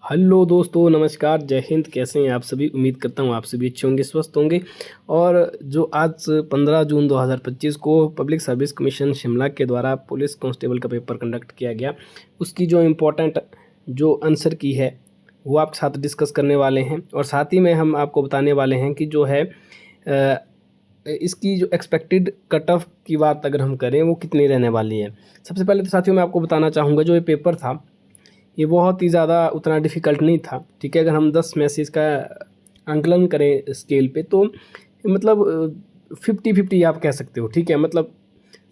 Hello दोस्तों, नमस्कार, जय हिंद। कैसे हैं आप सभी? उम्मीद करता हूँ आप सभी अच्छे होंगे, स्वस्थ होंगे। और जो आज 15 जून 2025 को पब्लिक सर्विस कमीशन शिमला के द्वारा पुलिस कांस्टेबल का पेपर कंडक्ट किया गया, उसकी जो इम्पोर्टेंट जो आंसर की है वो आपके साथ डिस्कस करने वाले हैं। और साथ ही में हम आपको बताने वाले हैं कि जो है इसकी जो एक्सपेक्टेड कट ऑफ की बात अगर हम करें वो कितनी रहने वाली है। सबसे पहले तो साथियों मैं आपको बताना चाहूँगा, जो ये पेपर था ये बहुत ही ज़्यादा उतना डिफ़िकल्ट नहीं था। ठीक है, अगर हम 10 में से इसका आंकलन करें स्केल पे तो मतलब 50-50 आप कह सकते हो। ठीक है, मतलब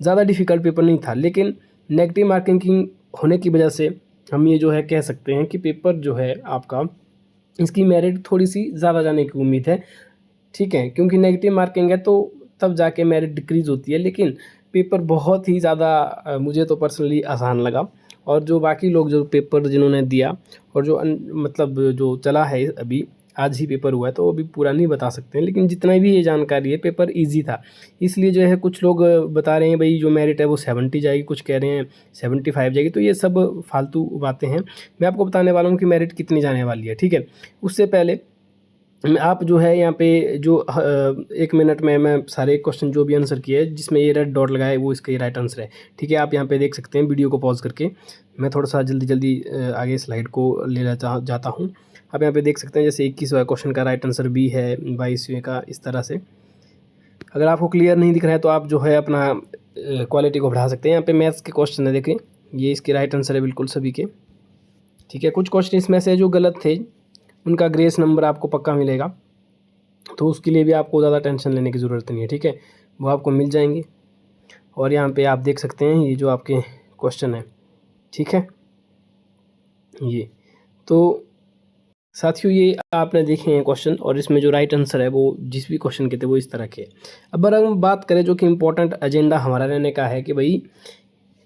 ज़्यादा डिफ़िकल्ट पेपर नहीं था, लेकिन नेगेटिव मार्किंग की होने की वजह से हम ये जो है कह सकते हैं कि पेपर जो है आपका, इसकी मेरिट थोड़ी सी ज़्यादा जाने की उम्मीद है। ठीक है, क्योंकि नेगेटिव मार्किंग है तो तब जाके मेरिट डिक्रीज़ होती है। लेकिन पेपर बहुत ही ज़्यादा मुझे तो पर्सनली आसान लगा। और जो बाकी लोग जो पेपर जिन्होंने दिया और जो मतलब जो चला है अभी, आज ही पेपर हुआ है तो अभी पूरा नहीं बता सकते हैं, लेकिन जितना भी ये जानकारी है पेपर इजी था। इसलिए जो है कुछ लोग बता रहे हैं भाई जो मेरिट है वो 70 जाएगी, कुछ कह रहे हैं 75 जाएगी। तो ये सब फालतू बातें हैं। मैं आपको बताने वाला हूँ कि मेरिट कितनी जाने वाली है। ठीक है, उससे पहले आप जो है यहाँ पे जो 1 मिनट में मैं सारे क्वेश्चन जो भी आंसर किए जिसमें ये रेड डॉट लगाए वो इसका ये राइट आंसर है। ठीक है, आप यहाँ पे देख सकते हैं वीडियो को पॉज करके। मैं थोड़ा सा जल्दी जल्दी आगे स्लाइड को ले जाता हूँ। आप यहाँ पे देख सकते हैं जैसे 21वां क्वेश्चन का राइट आंसर बी है, 22वें का, इस तरह से। अगर आपको क्लियर नहीं दिख रहा है तो आप जो है अपना क्वालिटी को बढ़ा सकते हैं। यहाँ पे मैथ्स के क्वेश्चन है, देखें ये इसके राइट आंसर है बिल्कुल सभी के। ठीक है, कुछ क्वेश्चन इसमें से जो गलत थे उनका ग्रेस नंबर आपको पक्का मिलेगा, तो उसके लिए भी आपको ज़्यादा टेंशन लेने की ज़रूरत नहीं है। ठीक है, वो आपको मिल जाएंगे। और यहाँ पे आप देख सकते हैं ये जो आपके क्वेश्चन है। ठीक है, ये तो साथियों ये आपने देखे हैं क्वेश्चन, और इसमें जो राइट आंसर है वो जिस भी क्वेश्चन के थे वो इस तरह के। अब अगर हम बात करें जो कि इम्पोर्टेंट एजेंडा हमारा रहने का है कि भाई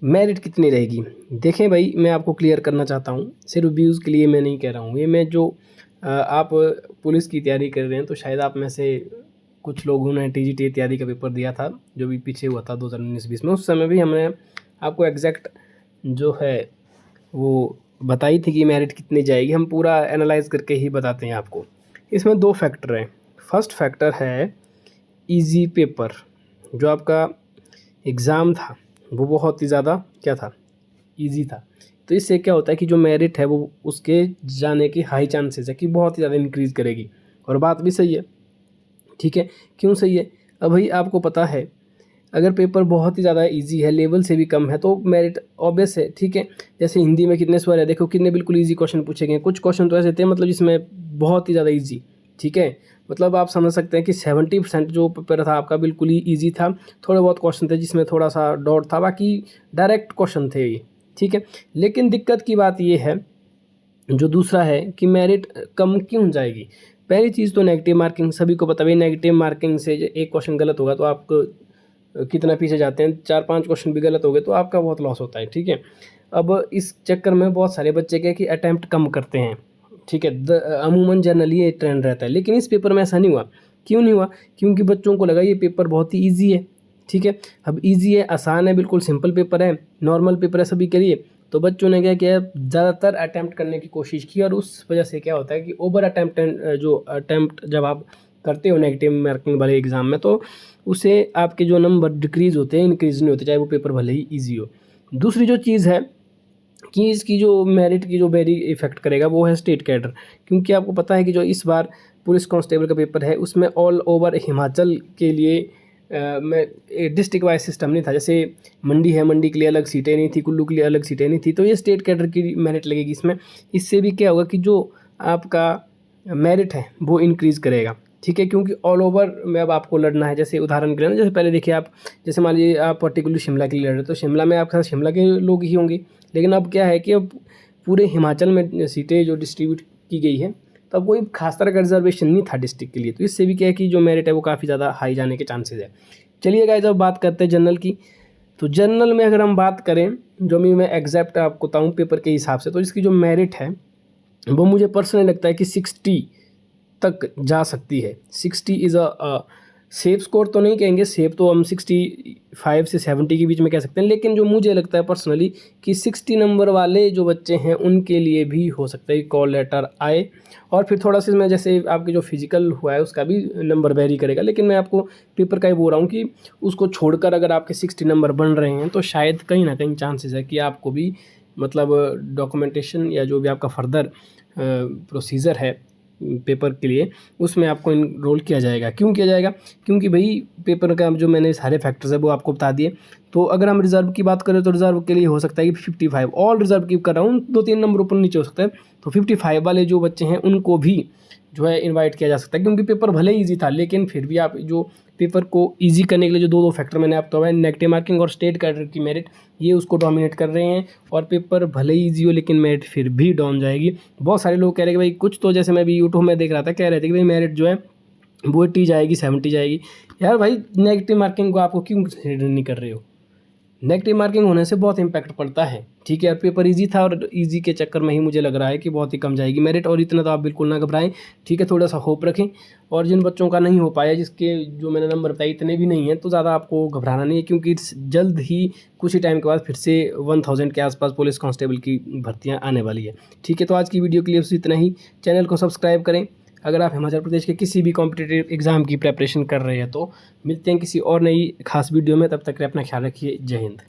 मेरिट कितनी रहेगी। देखें भाई, मैं आपको क्लियर करना चाहता हूँ, सिर्फ व्यूज़ के लिए मैं नहीं कह रहा हूँ। ये मैं जो आप पुलिस की तैयारी कर रहे हैं तो शायद आप में से कुछ लोगों ने टीजीटी इत्यादि का पेपर दिया था जो भी पीछे हुआ था 2019-20 में। उस समय भी हमने आपको एग्जैक्ट जो है वो बताई थी कि मेरिट कितनी जाएगी। हम पूरा एनालाइज करके ही बताते हैं आपको। इसमें 2 फैक्टर हैं। फर्स्ट फैक्टर है इजी पेपर। जो आपका एग्ज़ाम था वो बहुत ही ज़्यादा क्या था, इजी था। तो इससे क्या होता है कि जो मेरिट है वो उसके जाने की हाई चांसेस है कि बहुत ही ज़्यादा इंक्रीज़ करेगी। और बात भी सही है। ठीक है, क्यों सही है? अब भाई आपको पता है अगर पेपर बहुत ही ज़्यादा इजी है, लेवल से भी कम है, तो मेरिट ऑब्वियस है। ठीक है, जैसे हिंदी में कितने स्वर है, देखो कितने बिल्कुल इजी क्वेश्चन पूछे गए हैं। कुछ क्वेश्चन तो ऐसे थे मतलब जिसमें बहुत ही ज़्यादा इजी। ठीक है, मतलब आप समझ सकते हैं कि 70% जो पेपर था आपका बिल्कुल ही ईजी था। थोड़े बहुत क्वेश्चन थे जिसमें थोड़ा सा डाउट था, बाकी डायरेक्ट क्वेश्चन थे ये। ठीक है, लेकिन दिक्कत की बात ये है, जो दूसरा है कि मेरिट कम क्यों जाएगी। पहली चीज़ तो नेगेटिव मार्किंग, सभी को पता है नेगेटिव मार्किंग से एक क्वेश्चन गलत होगा तो आपको कितना पीछे जाते हैं, 4-5 क्वेश्चन भी गलत हो गए तो आपका बहुत लॉस होता है। ठीक है, अब इस चक्कर में बहुत सारे बच्चे क्या कि अटैम्प्ट कम करते हैं। ठीक है, अमूमन जनरली ये ट्रेंड रहता है, लेकिन इस पेपर में ऐसा नहीं हुआ। क्यों नहीं हुआ? क्योंकि बच्चों को लगा ये पेपर बहुत ही ईजी है। ठीक है, अब ईजी है, आसान है, बिल्कुल सिंपल पेपर है, नॉर्मल पेपर है सभी के लिए। तो बच्चों ने क्या किया, ज़्यादातर अटैम्प्ट करने की कोशिश की, और उस वजह से क्या होता है कि ओवर अटैम्प्ट, जो अटैम्प्ट जब आप करते हो नेगेटिव मार्किंग वाले एग्ज़ाम में, तो उससे आपके जो नंबर डिक्रीज़ होते हैं, इंक्रीज़ नहीं होते, चाहे वो पेपर भले ही ईजी हो। दूसरी जो चीज़ है कि इसकी जो मेरिट की जो वेरी इफेक्ट करेगा वो है स्टेट कैडर। क्योंकि आपको पता है कि जो इस बार पुलिस कांस्टेबल का पेपर है उसमें ऑल ओवर हिमाचल के लिए में डिस्ट्रिक्ट वाइज सिस्टम नहीं था। जैसे मंडी है, मंडी के लिए अलग सीटें नहीं थी, कुल्लू के लिए अलग सीटें नहीं थी, तो ये स्टेट कैडर की मेरिट लगेगी इसमें। इससे भी क्या होगा कि जो आपका मेरिट है वो इंक्रीज़ करेगा। ठीक है, क्योंकि ऑल ओवर में अब आपको लड़ना है। जैसे उदाहरण के लिए ना, जैसे पहले देखिए आप, जैसे मान लीजिए आप पर्टिकुलर शिमला के लिए लड़ रहे हैं तो शिमला में आपके साथ शिमला के लोग ही होंगे। लेकिन अब क्या है कि अब पूरे हिमाचल में सीटें जो डिस्ट्रीब्यूट की गई है, तो अब कोई खास तरह का रिजर्वेशन नहीं था डिस्ट्रिक्ट के लिए। तो इससे भी क्या है कि जो मेरिट है वो काफ़ी ज़्यादा हाई जाने के चांसेस है। चलिए गाइस, अब बात करते हैं जनरल की। तो जनरल में अगर हम बात करें, जो भी मैं एग्जैक्ट आपको बताऊँ पेपर के हिसाब से, तो इसकी जो मेरिट है वो मुझे पर्सनली लगता है कि 60 तक जा सकती है। 60 इज़ अ सेफ स्कोर तो नहीं कहेंगे, सेफ तो हम 65 से 70 के बीच में कह सकते हैं, लेकिन जो मुझे लगता है पर्सनली कि 60 नंबर वाले जो बच्चे हैं उनके लिए भी हो सकता है कि कॉल लेटर आए। और फिर थोड़ा सा इसमें जैसे आपके जो फिजिकल हुआ है उसका भी नंबर वेरी करेगा, लेकिन मैं आपको पेपर का ही बोल रहा हूँ कि उसको छोड़कर अगर आपके 60 नंबर बन रहे हैं तो शायद कहीं ना कहीं चांसेस है कि आपको भी मतलब डॉक्यूमेंटेशन या जो भी आपका फर्दर प्रोसीजर है पेपर के लिए उसमें आपको इनरोल किया जाएगा। क्यों किया जाएगा? क्योंकि भाई पेपर का जो मैंने सारे फैक्टर्स है वो आपको बता दिए। तो अगर हम रिज़र्व की बात करें तो रिज़र्व के लिए हो सकता है कि 55, ऑल रिज़र्व की कर रहा हूँ, 2-3 नंबर ऊपर नीचे हो सकता है। तो 55 वाले जो बच्चे हैं उनको भी जो है इनवाइट किया जा सकता है, क्योंकि पेपर भले ही ईजी था लेकिन फिर भी आप जो पेपर को ईजी करने के लिए जो दो फैक्टर मैंने आपको बताया, नेगेटिव मार्किंग और स्टेट कैडर की मेरिट, ये उसको डोमिनेट कर रहे हैं। और पेपर भले ही ईजी हो लेकिन मेरिट फिर भी डाउन जाएगी। बहुत सारे लोग कह रहे हैं कि भाई, कुछ तो जैसे मैं भी यूट्यूब में देख रहा था, कह रहे थे कि भाई मेरिट जो है वो 80 जाएगी, 70 जाएगी। यार भाई, नेगेटिव मार्किंग को आपको क्यों कंसिडर नहीं कर रहे हो? नेगेटिव मार्किंग होने से बहुत इंपैक्ट पड़ता है, ठीक है। और पेपर इजी था और इजी के चक्कर में ही मुझे लग रहा है कि बहुत ही कम जाएगी मेरिट। और इतना तो आप बिल्कुल ना घबराएं, ठीक है, थोड़ा सा होप रखें। और जिन बच्चों का नहीं हो पाया, जिसके जो मैंने नंबर बताए इतने भी नहीं हैं, तो ज़्यादा आपको घबराना नहीं है, क्योंकि जल्द ही कुछ ही टाइम के बाद फिर से 1000 के आसपास पुलिस कांस्टेबल की भर्तियाँ आने वाली है, ठीक है। तो आज की वीडियो के लिए बस इतना ही। चैनल को सब्सक्राइब करें अगर आप हिमाचल प्रदेश के किसी भी कॉम्पिटिटिव एग्ज़ाम की प्रेपरेशन कर रहे हैं। तो मिलते हैं किसी और नई खास वीडियो में, तब तक के लिए अपना ख्याल रखिए। जय हिंद।